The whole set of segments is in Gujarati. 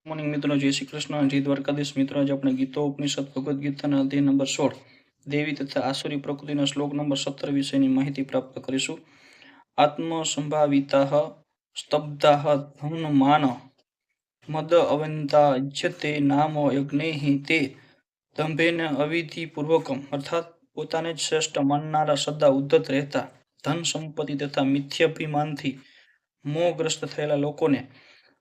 મોર્નિંગ મિત્રો, જય શ્રી કૃષ્ણ, જય દ્વારકાધીશ મિત્રો. આજે આપણે ગીતો ઉપનિષદ ભગવદ્ ગીતાના અધ્યાય નંબર 16 દેવી તથા આસુરી પ્રકૃતિના શ્લોક નંબર 17 વિષયની માહિતી પ્રાપ્ત કરીશું. આત્મસંભાવિતાઃ સ્તબ્ધાઃ ધનમાન મદ અવંતા ઇજ્યતે નામ યજ્ઞૈઃ તે દંભેન અવિધિપૂર્વકમ, અર્થાત પોતાને જ શ્રેષ્ઠ માનનારા સદા ઉદ્ધત રહેતા ધન સંપત્તિ તથા મિથ્યાભિમાનથી મોહગ્રસ્ત થયેલા લોકોને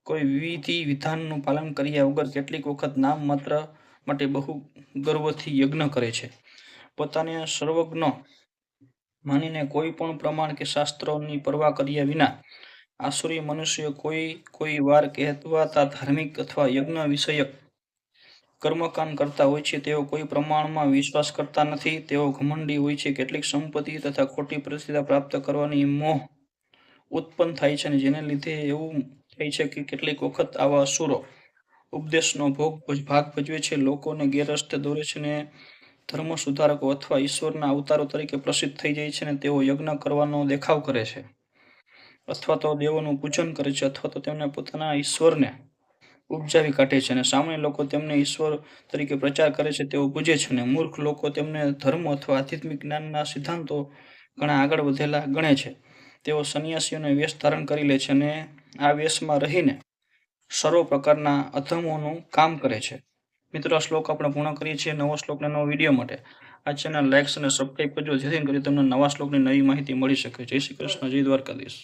કોઈ વિધિ વિધાનનું પાલન કર્યા વગર કેટલીક વખત નામ માત્ર માટે બહુ ગર્વથી યજ્ઞ કરે છે. પોતાને સર્વજ્ઞ માનીને કોઈ પણ પ્રમાણ કે શાસ્ત્રોની પરવા કર્યા વિના આસુરી મનુષ્યો કોઈ વાર કહેવાતા ધાર્મિક અથવા યજ્ઞ વિષયક કર્મકાંડ કરતા હોય છે. તેઓ કોઈ પ્રમાણમાં વિશ્વાસ કરતા નથી. તેઓ ઘમંડી હોય છે. કેટલીક સંપત્તિ તથા ખોટી પરિસ્થિતિ પ્રાપ્ત કરવાની મોહ ઉત્પન્ન થાય છે, અને જેને લીધે એવું થાય છે કે કેટલીક વખત આવા અસુરો ઉપદેશનો ભાગ ભજવે છે, લોકોને ગેરરસ્તે દોરે છે, અને ધર્મ સુધારકો અથવા ઈશ્વરના અવતારો તરીકે પ્રસિદ્ધ થઈ જાય છે, અને તેઓ યજ્ઞ કરવાનો દેખાવ કરે છે, અથવા તો દેવોનું પૂજન કરે છે, અથવા તો તેમને પોતાના ઈશ્વરને ઉપજાવી કાઢે છે, અને સામાન્ય લોકો તેમને ઈશ્વર તરીકે પ્રચાર કરે છે, તેઓ પૂજે છે, અને મૂર્ખ લોકો તેમને ધર્મ અથવા આધ્યાત્મિક જ્ઞાનના સિદ્ધાંતો ઘણા આગળ વધેલા ગણે છે. તેઓ સંન્યાસીઓને વેશ ધારણ કરી લે છે, અને આ વેશમાં રહીને સર્વ પ્રકારના અધમોનું કામ કરે છે. મિત્રો, આ શ્લોક આપણે પૂર્ણ કરીએ છીએ. નવો શ્લોકને નવો વિડીયો માટે આ ચેનલ લાઇક અને સબસ્ક્રાઇબ કરજો, જેથી કરીને તમને નવા શ્લોકની નવી માહિતી મળી શકે. જય શ્રી કૃષ્ણ, જય દ્વારકાધીશ.